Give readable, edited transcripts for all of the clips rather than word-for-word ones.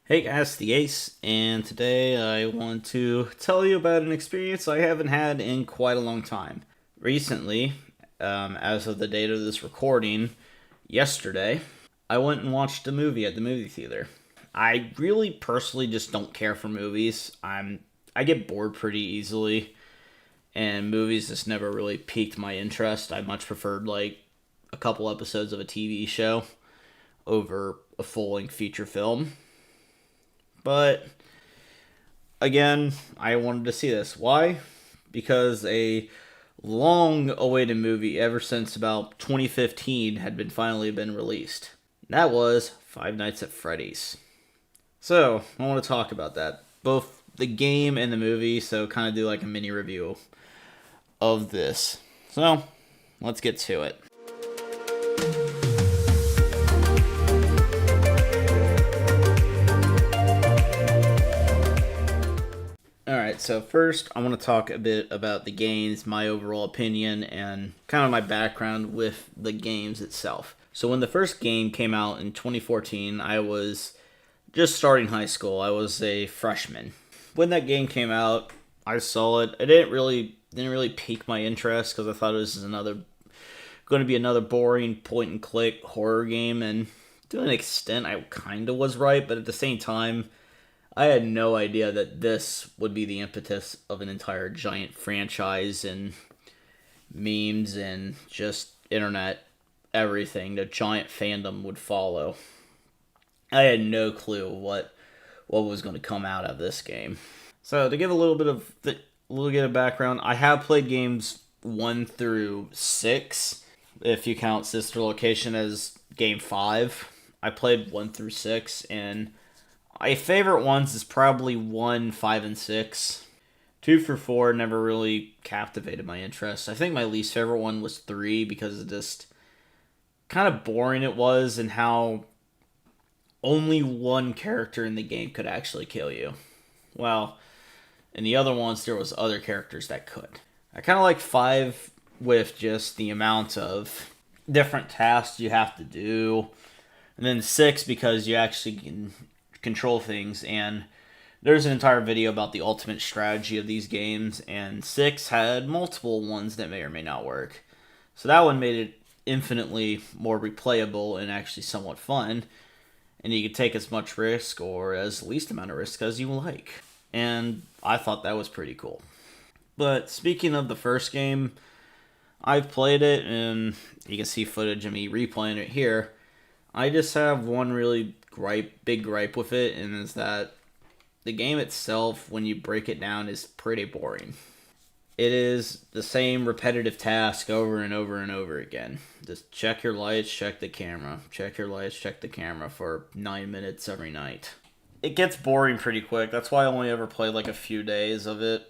Hey guys, the Ace, and today I want to tell you about an experience I haven't had in quite a long time. Recently, as of the date of this recording, yesterday, I went and watched a movie at the movie theater. I really personally just don't care for movies. I get bored pretty easily, and movies just never really piqued my interest. I much preferred like a couple episodes of a TV show over a full-length feature film. But again, I wanted to see this. Why? Because a long awaited movie ever since about 2015 had been released. That was Five Nights at Freddy's. So, I want to talk about that. Both the game and the movie, so kind of do like a mini review of this. So, let's get to it. Alright, so first I want to talk a bit about the games, my overall opinion, and kind of my background with the games itself. So when the first game came out in 2014, I was just starting high school. I was a freshman. When that game came out, I saw it. It didn't really pique my interest because I thought it was going to be another boring point and click horror game, and to an extent I kind of was right, but at the same time I had no idea that this would be the impetus of an entire giant franchise and memes and just internet everything. The giant fandom would follow. I had no clue what was going to come out of this game. So to give a little bit of background, I have played games 1 through 6. If you count Sister Location as game 5, I played 1 through 6, and my favorite ones is probably 1, 5, and 6. 2 through 4 never really captivated my interest. I think my least favorite one was 3 because of just kind of boring it was and how only one character in the game could actually kill you. Well, in the other ones, there was other characters that could. I kind of like 5 with just the amount of different tasks you have to do. And then 6 because you actually can control things, and there's an entire video about the ultimate strategy of these games, and 6 had multiple ones that may or may not work. So that one made it infinitely more replayable and actually somewhat fun, and you could take as much risk or as least amount of risk as you like. And I thought that was pretty cool. But speaking of the first game, I've played it, and you can see footage of me replaying it here. I just have one really big gripe with it, and is that the game itself, when you break it down, is pretty boring. It is the same repetitive task over and over and over again. Just check your lights, check the camera. Check your lights, check the camera for 9 minutes every night. It gets boring pretty quick. That's why I only ever played like a few days of it.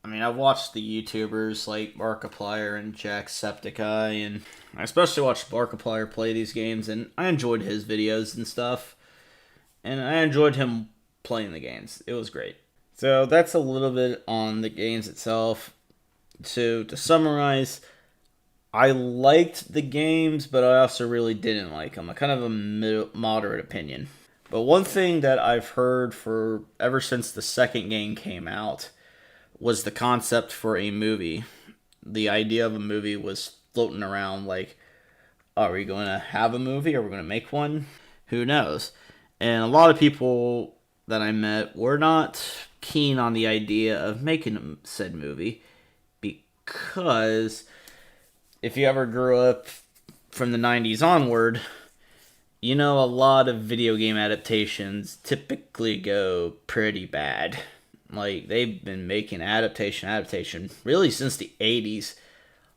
I mean, I've watched the YouTubers like Markiplier and Jacksepticeye, and I especially watched Markiplier play these games, and I enjoyed his videos and stuff. And I enjoyed him playing the games. It was great. So that's a little bit on the games itself. So to summarize, I liked the games, but I also really didn't like them. I kind of a moderate opinion. But one thing that I've heard for ever since the second game came out was the concept for a movie. The idea of a movie was floating around like, are we going to have a movie? Are we going to make one? Who knows? And a lot of people that I met were not keen on the idea of making said movie because if you ever grew up from the 90s onward, you know a lot of video game adaptations typically go pretty bad. Like, they've been making adaptation, really since the 80s.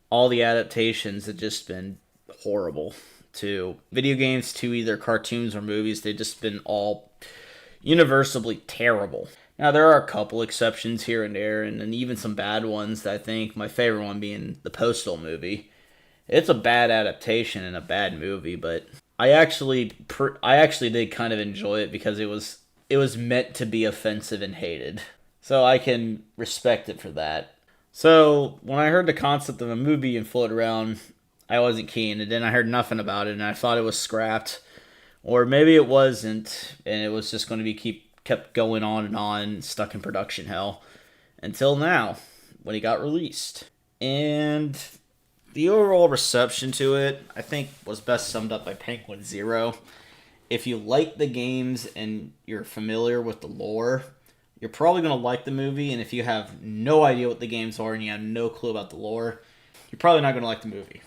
All the adaptations have just been horrible. To video games, to either cartoons or movies, they've just been all universally terrible. Now, there are a couple exceptions here and there, and then even some bad ones. I think my favorite one being the Postal movie. It's a bad adaptation and a bad movie, but I actually did kind of enjoy it because it was meant to be offensive and hated. So I can respect it for that. So when I heard the concept of a movie and float around, I wasn't keen. And then I heard nothing about it, and I thought it was scrapped Or maybe it wasn't, and it was just going to be kept going on, stuck in production hell until now, when he got released. And the overall reception to it, I think, was best summed up by Penguin Zero. If you like the games and you're familiar with the lore, you're probably going to like the movie. And if you have no idea what the games are and you have no clue about the lore, you're probably not going to like the movie.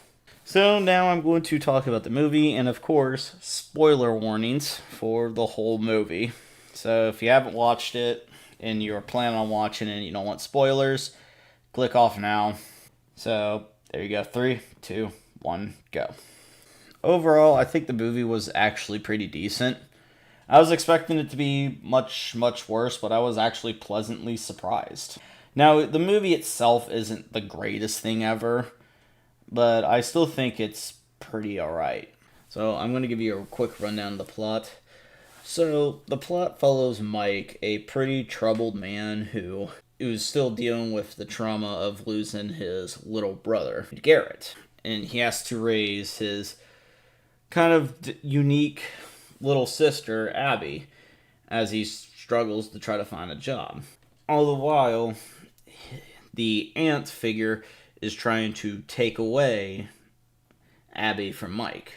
So now I'm going to talk about the movie, and of course, spoiler warnings for the whole movie. So if you haven't watched it and you're planning on watching it and you don't want spoilers, click off now. So there you go. 3, 2, 1, go. Overall, I think the movie was actually pretty decent. I was expecting it to be much, much worse, but I was actually pleasantly surprised. Now, the movie itself isn't the greatest thing ever, but I still think it's pretty alright. So I'm going to give you a quick rundown of the plot. So the plot follows Mike, a pretty troubled man who's still dealing with the trauma of losing his little brother, Garrett. And he has to raise his kind of unique little sister, Abby, as he struggles to try to find a job. All the while, the aunt figure is trying to take away Abby from Mike.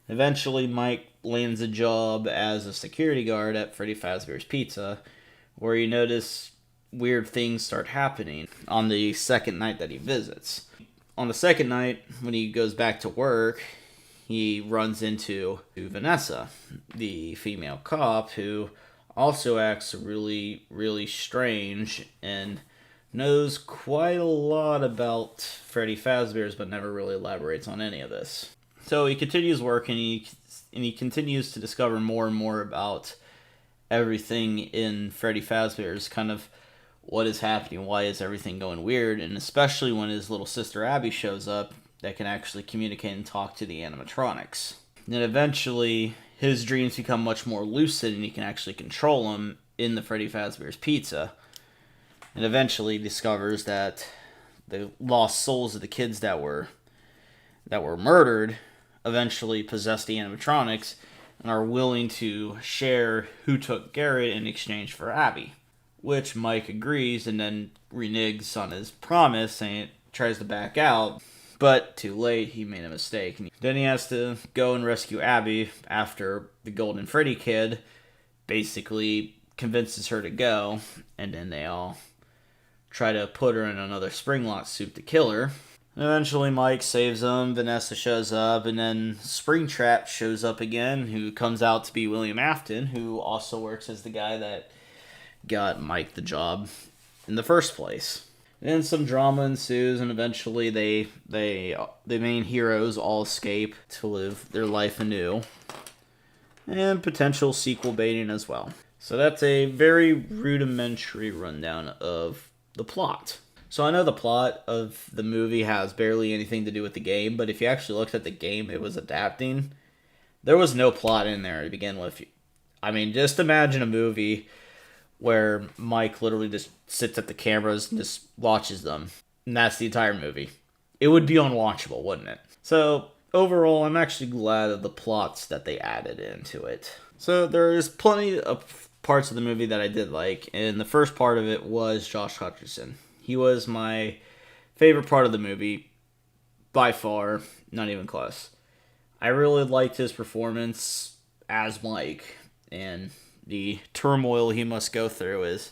Eventually, Mike lands a job as a security guard at Freddy Fazbear's Pizza, where he notices weird things start happening on the second night that he visits. On the second night, when he goes back to work, he runs into Vanessa, the female cop, who also acts really, really strange and knows quite a lot about Freddy Fazbear's, but never really elaborates on any of this. So he continues working, and he continues to discover more and more about everything in Freddy Fazbear's, kind of what is happening, why is everything going weird, and especially when his little sister Abby shows up that can actually communicate and talk to the animatronics. Then eventually, his dreams become much more lucid, and he can actually control them in the Freddy Fazbear's Pizza. And eventually discovers that the lost souls of the kids that were murdered eventually possess the animatronics and are willing to share who took Garrett in exchange for Abby. Which Mike agrees and then reneges on his promise and tries to back out. But too late, he made a mistake. Then he has to go and rescue Abby after the Golden Freddy kid basically convinces her to go. And then they all try to put her in another Springlock suit to kill her. Eventually, Mike saves them, Vanessa shows up, and then Springtrap shows up again, who comes out to be William Afton, who also works as the guy that got Mike the job in the first place. And then some drama ensues, and eventually the main heroes all escape to live their life anew. And potential sequel baiting as well. So that's a very rudimentary rundown of the plot. So I know the plot of the movie has barely anything to do with the game, but if you actually looked at the game it was adapting, there was no plot in there to begin with. I mean, just imagine a movie where Mike literally just sits at the cameras and just watches them, and that's the entire movie. It would be unwatchable, wouldn't it? So overall, I'm actually glad of the plots that they added into it. So there's plenty of parts of the movie that I did like, and the first part of it was Josh Hutcherson. He was my favorite part of the movie, by far, not even close. I really liked his performance as Mike, and the turmoil he must go through is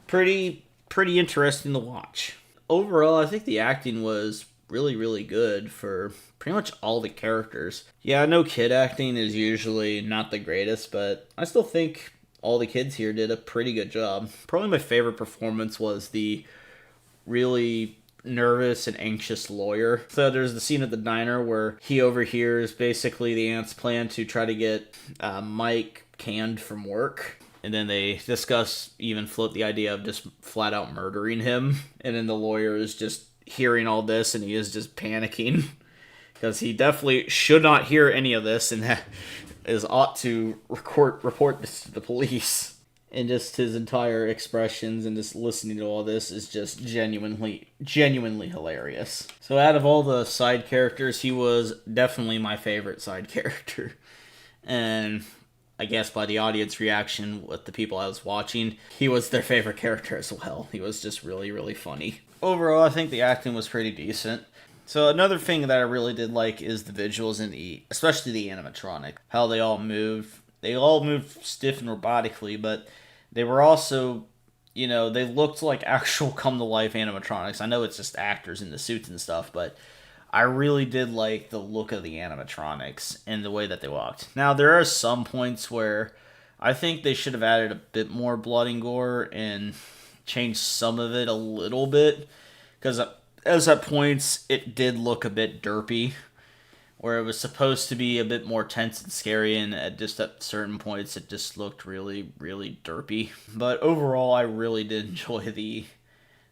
pretty interesting to watch. Overall, I think the acting was really, really good for pretty much all the characters. Yeah, I know kid acting is usually not the greatest, but I still think all the kids here did a pretty good job. Probably my favorite performance was the really nervous and anxious lawyer. So there's the scene at the diner where he overhears basically the aunt's plan to try to get Mike canned from work. And then they float the idea of just flat out murdering him. And then the lawyer is just hearing all this and he is just panicking. Because he definitely should not hear any of this and ought to report this to the police. And just his entire expressions and just listening to all this is just genuinely hilarious. So out of all the side characters, he was definitely my favorite side character. And I guess by the audience reaction with the people I was watching, he was their favorite character as well. He was just really, really funny. Overall, I think the acting was pretty decent. So another thing that I really did like is the visuals and especially the animatronic. How they all moved. They all moved stiff and robotically, but they were also, they looked like actual come-to-life animatronics. I know it's just actors in the suits and stuff, but I really did like the look of the animatronics and the way that they walked. Now, there are some points where I think they should have added a bit more blood and gore and changed some of it a little bit. Because as at points, it did look a bit derpy. Where it was supposed to be a bit more tense and scary, and at certain points, it just looked really, really derpy. But overall, I really did enjoy the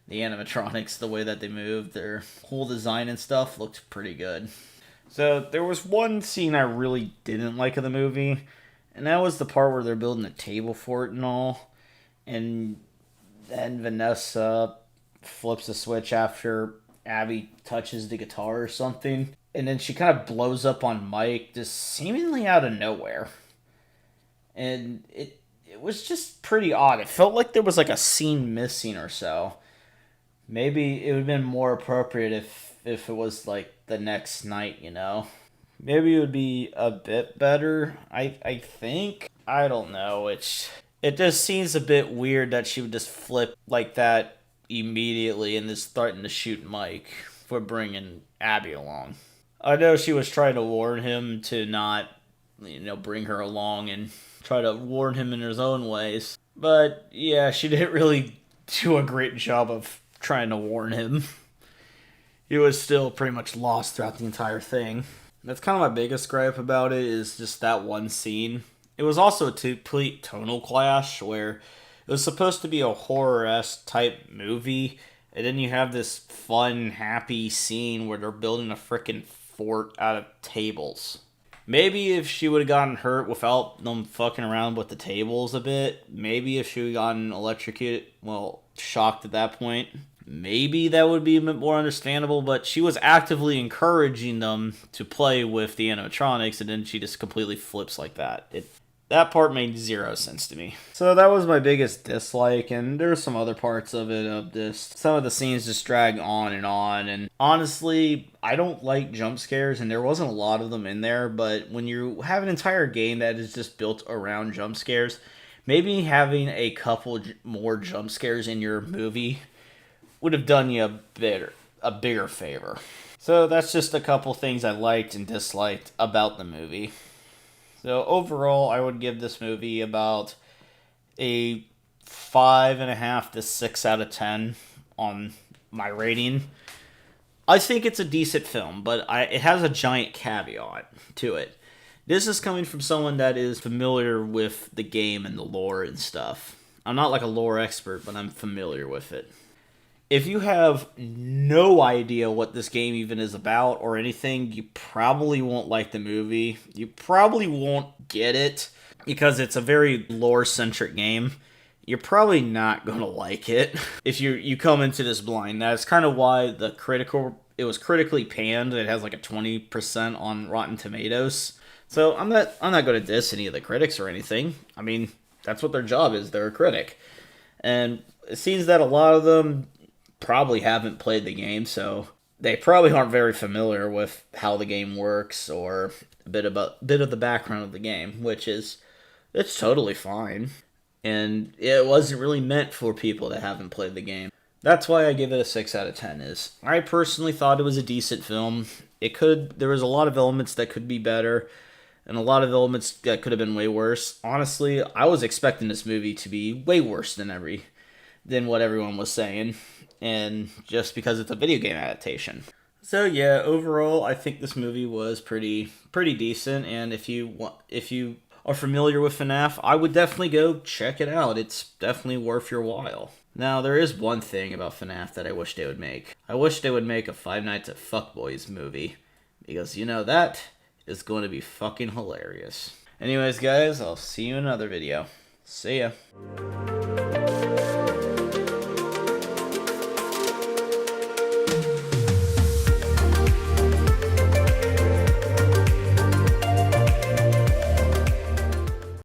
animatronics, the way that they moved, their whole design and stuff looked pretty good. So there was one scene I really didn't like of the movie, and that was the part where they're building a table for it and all, and then Vanessa flips a switch after Abby touches the guitar or something, and then she kind of blows up on Mike, just seemingly out of nowhere. And it was just pretty odd. It felt like there was like a scene missing or so. Maybe it would have been more appropriate if it was like the next night, Maybe it would be a bit better, I think. I don't know. It just seems a bit weird that she would just flip like that immediately and just starting to shoot Mike for bringing Abby along. I know she was trying to warn him to not, bring her along and try to warn him in his own ways. But yeah, she didn't really do a great job of trying to warn him. He was still pretty much lost throughout the entire thing. That's kind of my biggest gripe about it, is just that one scene. It was also a complete tonal clash where it was supposed to be a horror-esque type movie, and then you have this fun, happy scene where they're building a freaking fort out of tables. Maybe if she would have gotten hurt without them fucking around with the tables a bit, maybe if she would have gotten electrocuted, shocked at that point, maybe that would be a bit more understandable, but she was actively encouraging them to play with the animatronics, and then she just completely flips like that. That part made zero sense to me. So that was my biggest dislike, and there were some other parts of it of this. Some of the scenes just drag on, and honestly, I don't like jump scares, and there wasn't a lot of them in there, but when you have an entire game that is just built around jump scares, maybe having a couple more jump scares in your movie would have done you a bigger favor. So that's just a couple things I liked and disliked about the movie. So overall, I would give this movie about a 5.5 to 6 out of 10 on my rating. I think it's a decent film, but it has a giant caveat to it. This is coming from someone that is familiar with the game and the lore and stuff. I'm not like a lore expert, but I'm familiar with it. If you have no idea what this game even is about or anything, you probably won't like the movie. You probably won't get it because it's a very lore-centric game. You're probably not going to like it if you come into this blind. That's kind of why it was critically panned. It has like a 20% on Rotten Tomatoes. So I'm not going to diss any of the critics or anything. I mean, that's what their job is. They're a critic. And it seems that a lot of them probably haven't played the game, so they probably aren't very familiar with how the game works or a bit of the background of the game, it's totally fine. And it wasn't really meant for people that haven't played the game. That's why I give it a 6 out of 10. I personally thought it was a decent film. There was a lot of elements that could be better, and a lot of elements that could have been way worse. Honestly, I was expecting this movie to be way worse than what everyone was saying. And just because it's a video game adaptation. So yeah, overall, I think this movie was pretty decent. And if you are familiar with FNAF, I would definitely go check it out. It's definitely worth your while. Now, there is one thing about FNAF that I wish they would make. I wish they would make a Five Nights at Fuckboys movie, because that is going to be fucking hilarious. Anyways, guys, I'll see you in another video. See ya.